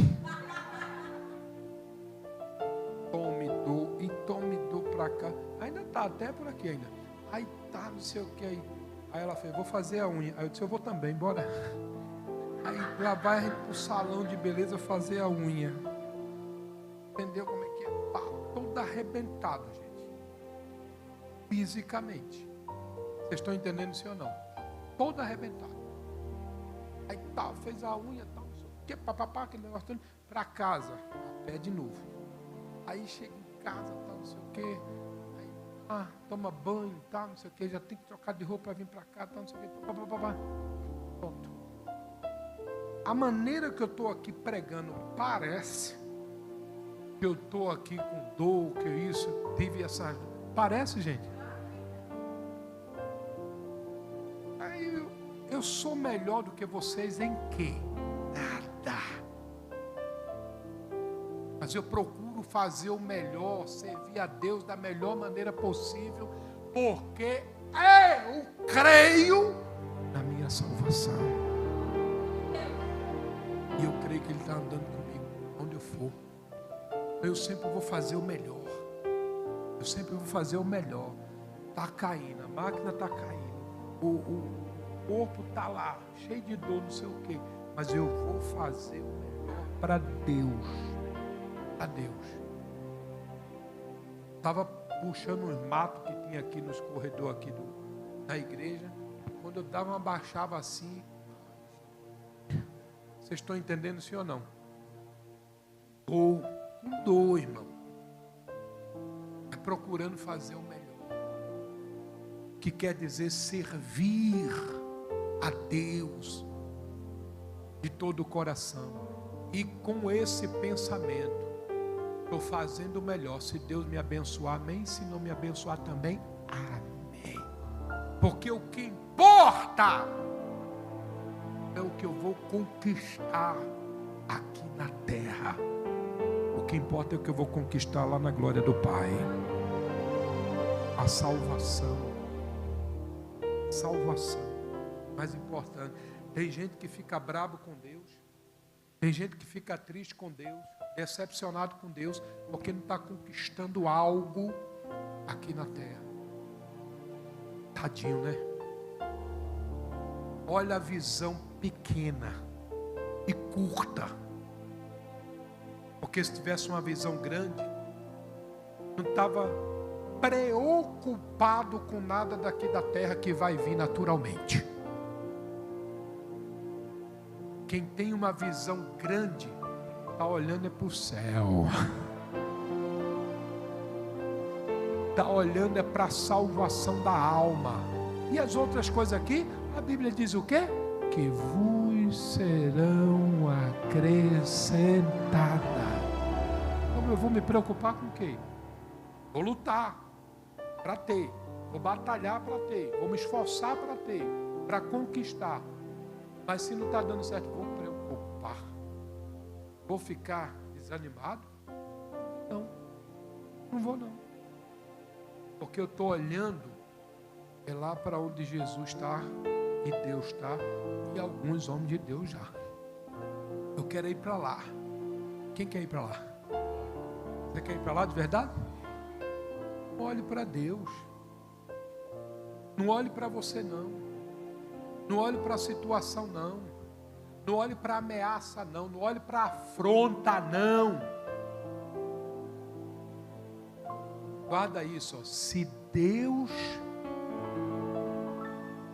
Tome dor para cá. Ainda tá até por aqui ainda. Aí tá, não sei o que aí. Aí ela fez, vou fazer a unha. Aí eu disse, eu vou também, bora. Aí lá vai a gente pro salão de beleza fazer a unha. Entendeu como é que é? Tá todo arrebentado, gente. Fisicamente. Vocês estão entendendo, sim ou não? Todo arrebentado. Aí tá, fez a unha, tal, não sei o que, papapá, aquele negócio todo, pra casa, a pé de novo. Aí chega em casa, tal, não sei o que, aí, toma banho, tal, não sei o que, já tem que trocar de roupa para vir pra cá, tal, não sei o que, papapá. Pronto. A maneira que eu estou aqui pregando parece que eu estou aqui com dor, que isso, tive essa... Parece, gente? Aí eu sou melhor do que vocês em quê? Nada. Mas eu procuro fazer o melhor, servir a Deus da melhor maneira possível, porque eu creio na minha salvação. E eu creio que Ele está andando comigo, onde eu for. Eu sempre vou fazer o melhor. Eu sempre vou fazer o melhor. Está caindo, a máquina está caindo. O corpo está lá, cheio de dor, não sei o quê. Mas eu vou fazer o melhor para Deus. Para Deus. Estava puxando uns matos que tinha aqui nos corredores aqui da igreja. Quando eu dava uma baixava assim. Vocês estão entendendo, sim ou não? Com dor, irmão. É procurando fazer o melhor. Que quer dizer servir a Deus de todo o coração. E com esse pensamento, estou fazendo o melhor. Se Deus me abençoar, amém. Se não me abençoar também, amém. Porque o que importa é o que eu vou conquistar aqui na terra. O que importa é o que eu vou conquistar lá na glória do Pai. A salvação. Salvação. Mais importante. Tem gente que fica bravo com Deus. Tem gente que fica triste com Deus. Decepcionado com Deus. Porque não está conquistando algo aqui na terra. Tadinho, né? Olha a visão pequena e curta. Porque se tivesse uma visão grande, não estava preocupado com nada daqui da terra que vai vir naturalmente. Quem tem uma visão grande, está olhando é para o céu. Está olhando é para a salvação da alma. E as outras coisas aqui, a Bíblia diz o quê? Que vos serão acrescentadas. Então eu vou me preocupar com o quê? Vou lutar para ter, vou batalhar para ter, vou me esforçar para ter, para conquistar. Mas se não está dando certo, vou me preocupar. Vou ficar desanimado? Não, não vou não. Porque eu estou olhando é lá para onde Jesus está E Deus está, e alguns homens de Deus já. Eu quero ir para lá. Quem quer ir para lá? Você quer ir para lá de verdade? Não olhe para Deus. Não olhe para você não. Não olhe para a situação não. Não olhe para a ameaça não. Não olhe para a afronta não. Guarda isso, ó. Se Deus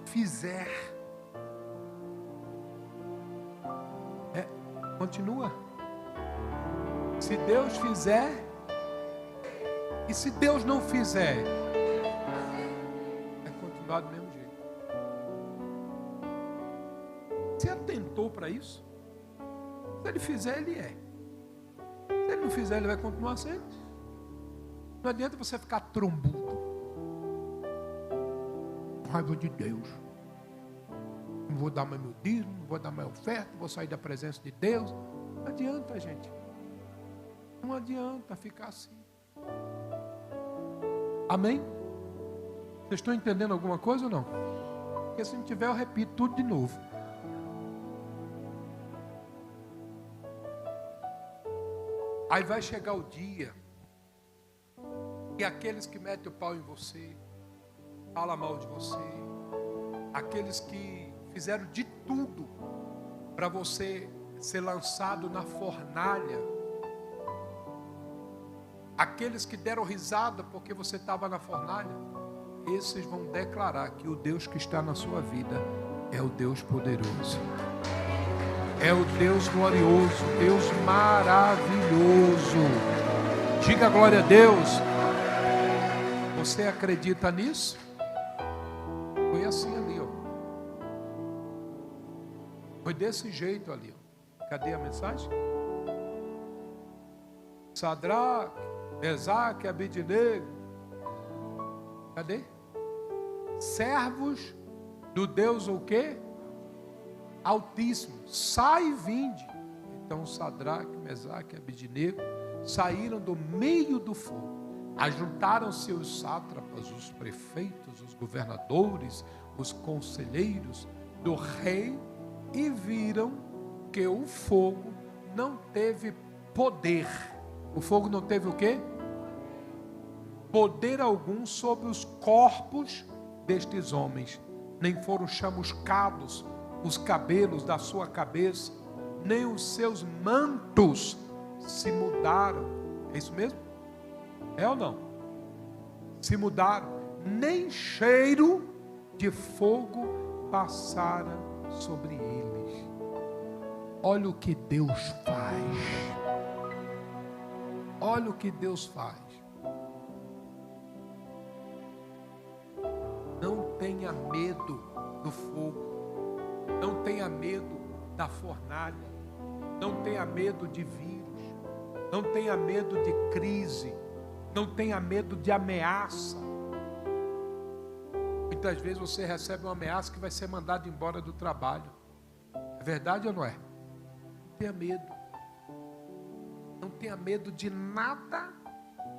fizer, continua. Se Deus fizer, e se Deus não fizer, continuar do mesmo jeito. Você atentou para isso? Se ele fizer, ele é. Se ele não fizer, ele vai continuar sendo. Não adianta você ficar trombudo. Raiva de Deus. Não vou dar mais meu dízimo, não vou dar mais oferta, vou sair da presença de Deus. Não adianta, gente. Não adianta ficar assim. Amém? Vocês estão entendendo alguma coisa ou não? Porque se não tiver, eu repito tudo de novo. Aí vai chegar o dia e aqueles que metem o pau em você, falam mal de você, aqueles que fizeram de tudo para você ser lançado na fornalha, aqueles que deram risada porque você estava na fornalha, esses vão declarar que o Deus que está na sua vida é o Deus poderoso, é o Deus glorioso, Deus maravilhoso. Diga glória a Deus. Você acredita nisso? Foi assim ali, ó. Foi desse jeito ali, ó. Cadê a mensagem? Sadraque, Mesaque, Abednego. Cadê? Servos do Deus o quê? Altíssimo. Sai e vinde. Então Sadraque, Mesaque e Abednego saíram do meio do fogo. Ajuntaram-se os sátrapas, os prefeitos, os governadores, os conselheiros do rei e viram que o fogo não teve poder. O fogo não teve o quê? Poder algum sobre os corpos destes homens. Nem foram chamuscados os cabelos da sua cabeça, nem os seus mantos se mudaram. É isso mesmo? É ou não? Se mudaram, nem cheiro de fogo passara sobre eles. Olha o que Deus faz. Olha o que Deus faz. Não tenha medo do fogo. Não tenha medo da fornalha. Não tenha medo de vírus. Não tenha medo de crise. Não tenha medo de ameaça. Muitas vezes você recebe uma ameaça que vai ser mandado embora do trabalho. É verdade ou não é? Não tenha medo. Não tenha medo de nada.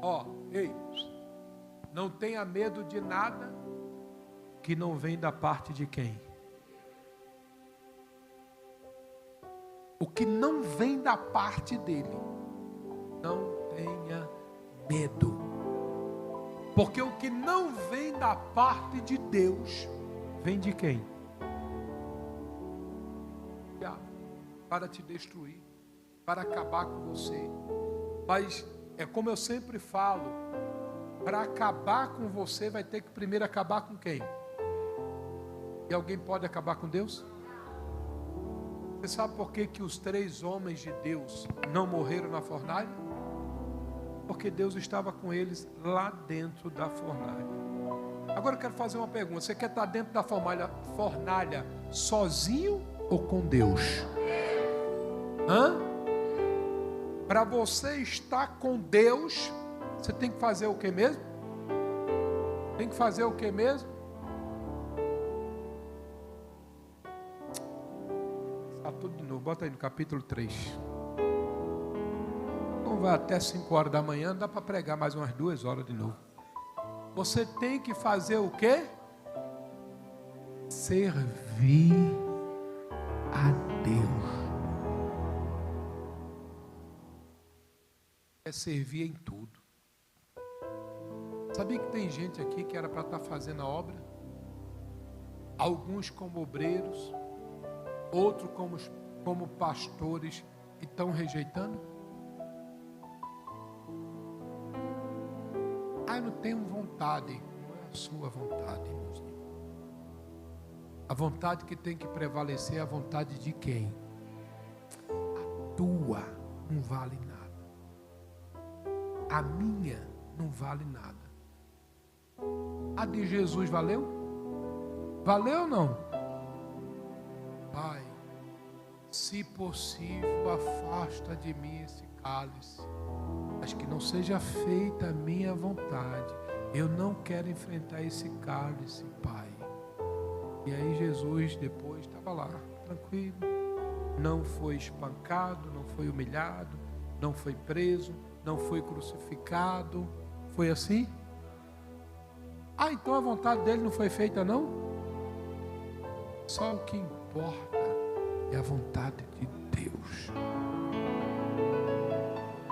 Ó, ei, não tenha medo de nada que não vem da parte de quem? O que não vem da parte dele. Não tenha medo. Porque o que não vem da parte de Deus, vem de quem? Para te destruir, para acabar com você. Mas é como eu sempre falo, para acabar com você vai ter que primeiro acabar com quem? E alguém pode acabar com Deus? Você sabe por que os 3 homens de Deus não morreram na fornalha? Porque Deus estava com eles lá dentro da fornalha. Agora eu quero fazer uma pergunta. Você quer estar dentro da fornalha sozinho ou com Deus? Para você estar com Deus, você tem que fazer o que mesmo? Tem que fazer o que mesmo? Está tudo de novo. Bota aí no capítulo 3. Vai até 5 horas da manhã, dá para pregar mais umas 2 horas de novo. Você tem que fazer o quê? servir a Deus. É servir em tudo. Sabia que tem gente aqui que era para estar fazendo a obra? Alguns como obreiros, outros como pastores, e estão rejeitando? Eu não tenho vontade. Não é a sua vontade, irmãozinho. A vontade que tem que prevalecer é a vontade de quem? A tua não vale nada. A minha não vale nada. A de Jesus valeu? Valeu ou não? Pai, se possível, afasta de mim esse cálice, mas que não seja feita a minha vontade. Eu não quero enfrentar esse cálice, Pai. E aí Jesus depois estava lá, tranquilo, não foi espancado, não foi humilhado, não foi preso, não foi crucificado. Foi assim? Então a vontade dele não foi feita, não? Só o que importa é a vontade de Deus.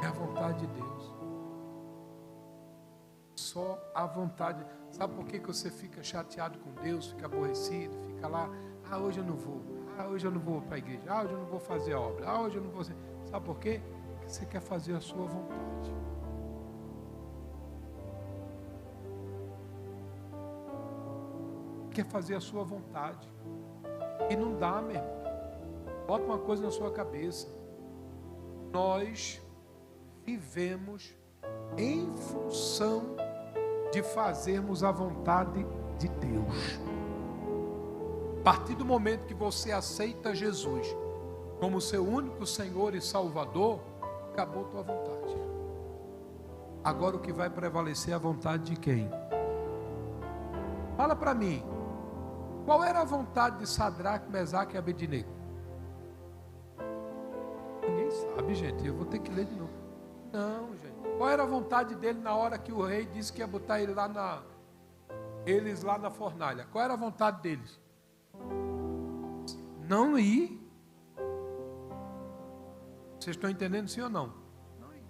É a vontade de Deus. Só a vontade. Sabe por que você fica chateado com Deus, fica aborrecido, fica lá, hoje eu não vou, hoje eu não vou para a igreja, hoje eu não vou fazer a obra, hoje eu não vou. Sabe por quê? Porque você quer fazer a sua vontade. Quer fazer a sua vontade. E não dá, meu irmão. Bota uma coisa na sua cabeça. Nós vivemos em função de fazermos a vontade de Deus. A partir do momento que você aceita Jesus como seu único Senhor e Salvador, acabou tua vontade. Agora o que vai prevalecer é a vontade de quem? Fala para mim. Qual era a vontade de Sadraque, Mesaque e Abednego? Ninguém sabe, gente. Eu vou ter que ler de novo. Não, gente. Qual era a vontade dele na hora que o rei disse que ia botar eles lá na fornalha? Qual era a vontade deles? Não ir. Vocês estão entendendo, sim ou não? Não ir.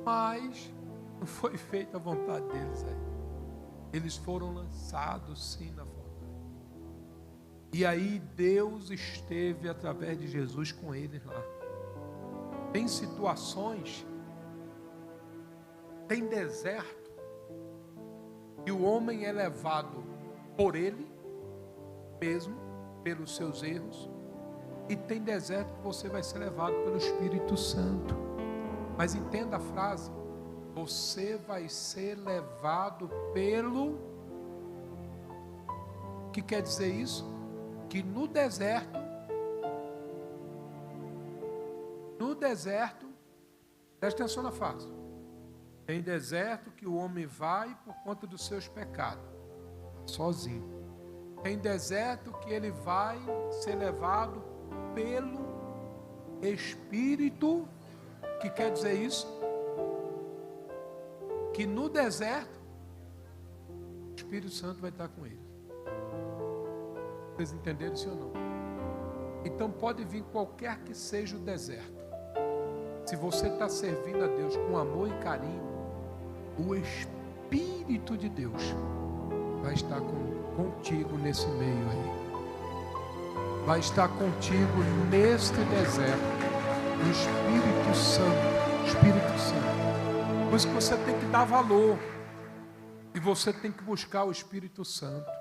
Mas não foi feita a vontade deles aí. Eles foram lançados sim na fornalha. E aí Deus esteve através de Jesus com eles lá. Tem situações, tem deserto, que o homem é levado por ele mesmo, pelos seus erros, e tem deserto que você vai ser levado pelo Espírito Santo. Mas entenda a frase, você vai ser levado pelo... O que quer dizer isso? Que no deserto, presta atenção na frase, tem deserto que o homem vai por conta dos seus pecados, sozinho. Tem deserto que ele vai ser levado pelo Espírito, que quer dizer isso? Que no deserto, o Espírito Santo vai estar com ele. Vocês entenderam isso ou não? Então pode vir qualquer que seja o deserto. Se você está servindo a Deus com amor e carinho, o Espírito de Deus vai estar contigo nesse meio aí. Vai estar contigo neste deserto. O Espírito Santo. Espírito Santo. Por isso que você tem que dar valor. E você tem que buscar o Espírito Santo.